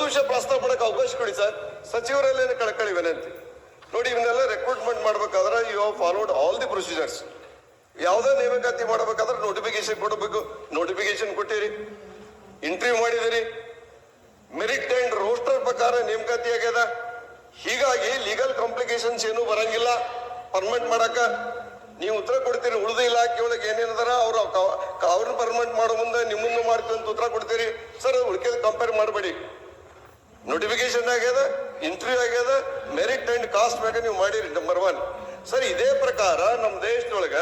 ವಿಷಯ ಪ್ರಸ್ತಾಪ ಮಾಡಕ್ಕೆ ಅವಕಾಶ ಕೊಡಿ ಸರ್. ಸಚಿವರಲ್ಲೇನು ಕಳಕಳಿ ವಿನಂತಿ. ನೋಡಿ, ಇವನ್ನೆಲ್ಲ ರೆಕ್ರೂಟ್ಮೆಂಟ್ ಮಾಡ್ಬೇಕಾದ್ರೆ you have followed all the procedures. ಯಾವುದೇ ನೇಮಕಾತಿ ಮಾಡಬೇಕಾದ್ರೆ ನೋಟಿಫಿಕೇಶನ್ ಕೊಡಬೇಕು. ನೋಟಿಫಿಕೇಶನ್ ಕೊಟ್ಟಿರಿ, ಇಂಟರ್ವ್ಯೂ ಮಾಡಿದಿರಿ, ಮೆರಿಟ್ ಅಂಡ್ ರೋಸ್ಟರ್ ಪ್ರಕಾರ ನೇಮಕಾತಿ ಆಗ್ಯದ. ಹೀಗಾಗಿ ಲೀಗಲ್ ಕಾಂಪ್ಲಿಕೇಶನ್ಸ್ ಏನು ಬರಂಗಿಲ್ಲ. ಪರ್ಮನೆಂಟ್ ಮಾಡಕ ನೀವು ಉತ್ತರ ಕೊಡ್ತೀರಿ. ಉಳಿದ ಇಲಾಖೆ ಒಳಗೆ ಏನೇನದಾರ ಅವ್ರನ್ನ ಪರ್ಮನೆಂಟ್ ಮಾಡೋ ಮುಂದೆ ನಿಮ್ಮನ್ನು ಮಾಡ್ತೀವಿ ಅಂತ ಉತ್ತರ ಕೊಡ್ತೀರಿ ಸರ್. ಉಳಿಕೆದ ಕಂಪೇರ್ ಮಾಡಬೇಡಿ. ನೋಟಿಫಿಕೇಶನ್ ಆಗ್ಯದ, ಇಂಟರ್ವ್ಯೂ ಆಗ್ಯದ, ಮೆರಿಟ್ ಅಂಡ್ ಕಾಸ್ಟ್ ಮ್ಯಾಗ ನೀವು ಮಾಡಿರಿ. Number 1 sir. ಇದೇ ಪ್ರಕಾರ ನಮ್ಮ ದೇಶದೊಳಗ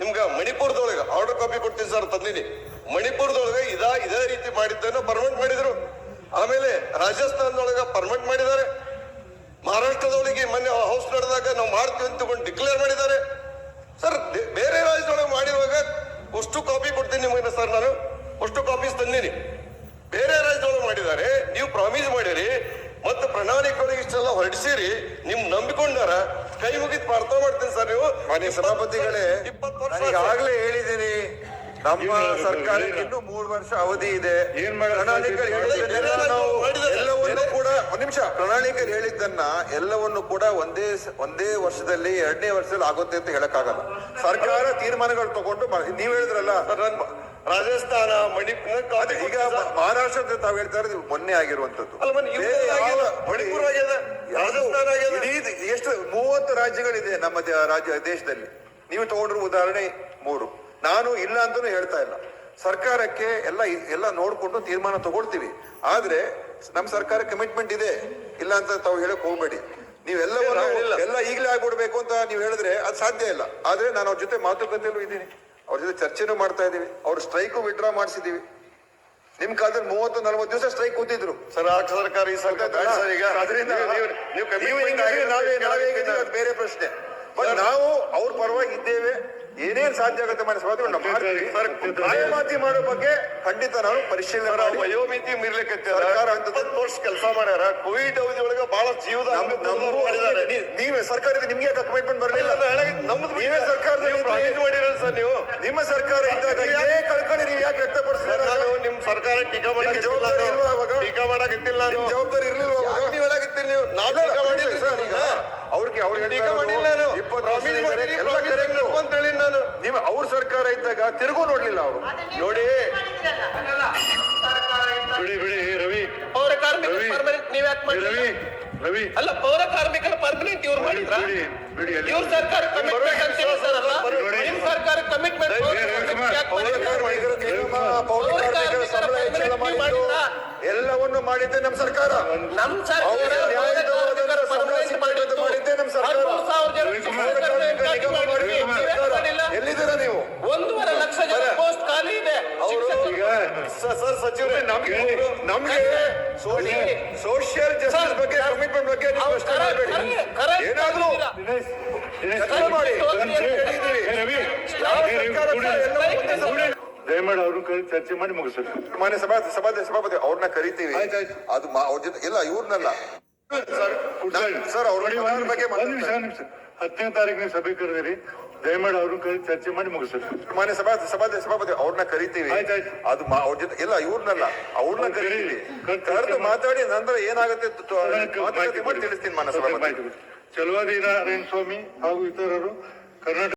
ನಿಮ್ಗೆ ಮಣಿಪುರದೊಳಗ ಆರ್ಡರ್ ಕಾಪಿ ಕೊಡ್ತೀನಿ ಸರ್, ತಂದಿನಿ. ಮಣಿಪುರದೊಳಗ ಇದೇ ರೀತಿ ಮಾಡಿದ್ದನ್ನ ಪರ್ಮನೆಂಟ್ ಮಾಡಿದ್ರು. ಆಮೇಲೆ ರಾಜಸ್ಥಾನದೊಳಗ ಪರ್ಮನೆಂಟ್ ಮಾಡಿದ್ದಾರೆ. ಮಹಾರಾಷ್ಟ್ರದೊಳಗೆ ಮೊನ್ನೆ ಹೌಸ್ ನಡೆದಾಗ ನಾವು ಮಾಡ್ತೀವಿ ಅಂತ ತಗೊಂಡು ಡಿಕ್ಲೇರ್ ಮಾಡಿದ್ದಾರೆ ಸರ್. ಬೇರೆ ರಾಜ್ಯದೊಳಗೆ ಮಾಡಿರುವಾಗ ಅಷ್ಟು ಕಾಪಿ ಕೊಡ್ತೀನಿ ನಿಮಗೆ ಸರ್. ನಾನು ಅಷ್ಟು ಕಾಪೀಸ್ ತಂದೀನಿ. ಬೇರೆ ರಾಜ್ಯದೊಳಗೆ ಮಾಡಿದ್ದಾರೆ, ನೀವು ಪ್ರಾಮಿಸ್ ಮಾಡಿರಿ ಮತ್ತು ಪ್ರಣಾಳಿಕೆಗಳಿಗೆ ಇಷ್ಟೆಲ್ಲ ಹೊರಡಿಸಿರಿ. ನಿಮ್ ನಂಬಿಕೊಂಡಾರ ಕೈ ಮುಗಿದ್ ಪ್ರಾರ್ಥನೆ ಮಾಡ್ತೀನಿ ಸರ್. ನೀವು ಮಾನ್ಯ ಸಭಾಪತಿಗಳೇ, 20 ವರ್ಷ ಈಗಾಗಲೇ ಹೇಳಿದ್ದೀನಿ, ನಮ್ಮ ಸರ್ಕಾರಕ್ಕೆ ಇನ್ನು 3 ವರ್ಷ ಅವಧಿ ಇದೆ. ಎಲ್ಲವನ್ನು ಕೂಡ ಒಂದ್ ನಿಮಿಷ, ಪ್ರಣಾಳಿಕೆ ಹೇಳಿದ್ದನ್ನ ಎಲ್ಲವನ್ನು ಕೂಡ ಒಂದೇ ವರ್ಷದಲ್ಲಿ 2ನೇ ವರ್ಷದಲ್ಲಿ ಆಗುತ್ತೆ ಅಂತ ಹೇಳಕ್ಕಾಗಲ್ಲ. ಸರ್ಕಾರ ತೀರ್ಮಾನಗಳು ತಗೊಂಡು ನೀವ್ ಹೇಳಿದ್ರಲ್ಲ, ರಾಜಸ್ಥಾನ, ಮಣಿಪುರ, ಈಗ ಮಹಾರಾಷ್ಟ್ರ ತಾವ್ ಹೇಳ್ತಾರೆ ಮೊನ್ನೆ ಆಗಿರುವಂತದ್ದು. ಮಣಿಪುರ ಆಗ್ಯದ, ರಾಜಸ್ಥಾನ ಆಗ್ಯದ. ಎಷ್ಟು 30 ರಾಜ್ಯಗಳಿದೆ ನಮ್ಮ ದೇಶದಲ್ಲಿ. ನೀವು ತಗೊಂಡ್ರು ಉದಾಹರಣೆ 3. ನಾನು ಇಲ್ಲ ಅಂತಾನು ಹೇಳ್ತಾ ಇಲ್ಲ. ಸರ್ಕಾರಕ್ಕೆ ಎಲ್ಲ ನೋಡ್ಕೊಂಡು ತೀರ್ಮಾನ ತಗೊಳ್ತೀವಿ. ಆದ್ರೆ ನಮ್ ಸರ್ಕಾರ ಕಮಿಟ್ಮೆಂಟ್ ಇದೆ, ಇಲ್ಲ ಅಂತ ತಾವು ಹೇಳಕ್ ಹೋಗ್ಬೇಡಿ. ನೀವೆಲ್ಲ ಈಗಲೇ ಆಗ್ಬಿಡ್ಬೇಕು ಅಂತ ನೀವು ಹೇಳಿದ್ರೆ ಅದು ಸಾಧ್ಯ ಇಲ್ಲ. ಆದ್ರೆ ನಾನು ಅವ್ರ ಜೊತೆ ಮಾತುಕತೆಯಲ್ಲೂ ಇದ್ದೀನಿ, ಅವ್ರ ಜೊತೆ ಚರ್ಚೆನೂ ಮಾಡ್ತಾ ಇದೀವಿ. ಅವ್ರ ಸ್ಟ್ರೈಕು ವಿಡ್ರಾ ಮಾಡಿಸಿದೀವಿ. ನಿಮ್ ಕಾಲದಲ್ಲಿ 30-40 ದಿವಸ ಸ್ಟ್ರೈಕ್ ಕೂತಿದ್ರು ಸರ್. ಆ ಸರ್ಕಾರ ಈ ಸರ್ಕಾರ ಬೇರೆ ಪ್ರಶ್ನೆ. ಬಟ್ ನಾವು ಅವ್ರ ಪರವಾಗಿ ಇದ್ದೇವೆ. ಏನೇನ್ ಸಾಧ್ಯ ಆಗುತ್ತೆ ನ್ಯಾಯಮಾತಿ ಮಾಡೋ ಬಗ್ಗೆ ಖಂಡಿತ ನಾನು ಪರಿಶೀಲನೆ. ವಯೋಮಿತಿ ಮೀರ್ಲಿಕ್ಕೆ ಸರ್ಕಾರ 10 ವರ್ಷ ಕೆಲಸ ಮಾಡ್ಯಾರ. ಕೋವಿಡ್ ಅವಧಿ ಒಳಗೆ ಬಹಳ ಜೀವದ ನೀವೇ ಸರ್ಕಾರದ ನಿಮ್ಗೆ ಕಮಿಟ್ಮೆಂಟ್ ಬರಲಿಲ್ಲ. ನೀವೇ ಸರ್ಕಾರ ಮಾಡಿರಲ್ಲ ಸರ್. ನೀವು ನಿಮ್ಮ ಸರ್ಕಾರ ಇದ್ದಾಗ ಇದೇ ಕಳ್ಕೊಳ್ಳಿ. ನೀವು ಯಾಕೆ ವ್ಯಕ್ತಪಡಿಸಿದ್ರೆ ನಿಮ್ ಸರ್ಕಾರ ಟೀಕಾ ಮಾಡಕ್ ಜವಾಬ್ದಾರಿ ಮಾಡಕತ್ತಿಲ್ಲ. ಜವಾಬ್ದಾರಿ ಇರ್ಲಿಲ್ವ? ನೀವು ಹೇಳಕತ್ತೀರಿ. ನೀವು ನಾವು ಟೀಕಾ ಮಾಡಿದ್ರಿ ಸರ್. ಈಗ ಅವ್ರಿಗೆ ಟೀಕಾ ಮಾಡಿಲ್ಲ. ನೀವು ಅವ್ರ ಸರ್ಕಾರ ಇದ್ದಾಗ ತಿರುಗು ನೋಡ್ಲಿಲ್ಲ ಅವರು. ನೋಡಿ ಬಿಡಿ ರವಿ, ಪೌರ ಕಾರ್ಮಿಕರ ಪರ್ಮನೆಂಟ್ ನೀವ್ ಯಾಕೆ ಮಾಡಿದ್ರಿ? ರವಿ ಅಲ್ಲ, ಪೌರ ಕಾರ್ಮಿಕರ ಪರ್ಮನೆಂಟ್ ಇವ್ರು ಮಾಡಿದ್ರ? ಇವ್ರ ಸರ್ಕಾರ ಕಮಿಟ್ಮೆಂಟ್ ಅಂತ ಹೇಳಿದಾರಲ್ಲ, ನಿಮ್ ಸರ್ಕಾರ ಕಮಿಟ್ಮೆಂಟ್ ಎಲ್ಲವನ್ನು ಮಾಡಿದ್ದೆ ನಮ್ ಸರ್ಕಾರ. ನಮ್ ಸರ್ಕಾರ ಮಾಡಿದ್ದೆ ನಮ್ ಸರ್ಕಾರ. ಎಲ್ಲಿದ್ದೀರಾ ನೀವು? 1.5 ಲಕ್ಷ ಜನ ಪೋಸ್ಟ್ ಖಾಲಿ ಇದೆ. ಈಗ ಸರ್ ಸಚಿವರೇ, ನಮ್ಗೆ ಸೋಷಿಯಲ್ ಜಸ್ಟಿಸ್ ಬಗ್ಗೆ ಕಮಿಟ್ಮೆಂಟ್ ಬಗ್ಗೆ ಏನಾದ್ರು ದಯಮಾಡಿ ಅವ್ರನ್ನ ಕರೆದು ಚರ್ಚೆ ಮಾಡಿ ಮುಗಿಸ್ಬೇಕು. ಮಾನ್ಯ ಸಭಾಪತಿ ಅವ್ರನ್ನ ಕರಿತೀವಿ. ಅದು ಅವ್ರ ಜೊತೆ ಇಲ್ಲ, ಇವ್ರನ್ನಲ್ಲ ಸರ್. ಅವ್ರ ಬಗ್ಗೆ 10ನೇ ತಾರೀಕಿನ ಸಭೆ ಕರೆದಿರಿ. ದಯಮಾಡಿ ಅವ್ರನ್ನ ಕರೆದು ಚರ್ಚೆ ಮಾಡಿ ಮುಗಿಸ್ಬೇಕು. ಮಾನ್ಯ ಸಭಾಪತಿ ಅವ್ರನ್ನ ಕರಿತೀವಿ. ಅದು ಅವ್ರ ಜೊತೆ ಇಲ್ಲ, ಇವ್ರನ್ನಲ್ಲ, ಅವ್ರನ್ನ ಕರಿತೀವಿ. ಕರೆದು ಮಾತಾಡಿ ನಂತರ ಏನಾಗುತ್ತೆ ತಿಳಿಸ್ತೀನಿ ಮಾನ್ಯ ಸಭಾಪತಿ. ಚಲವಾದಿ ನಾರಾಯಣ ಸ್ವಾಮಿ ಹಾಗೂ ಇತರರು ಕರ್ನಾಟಕ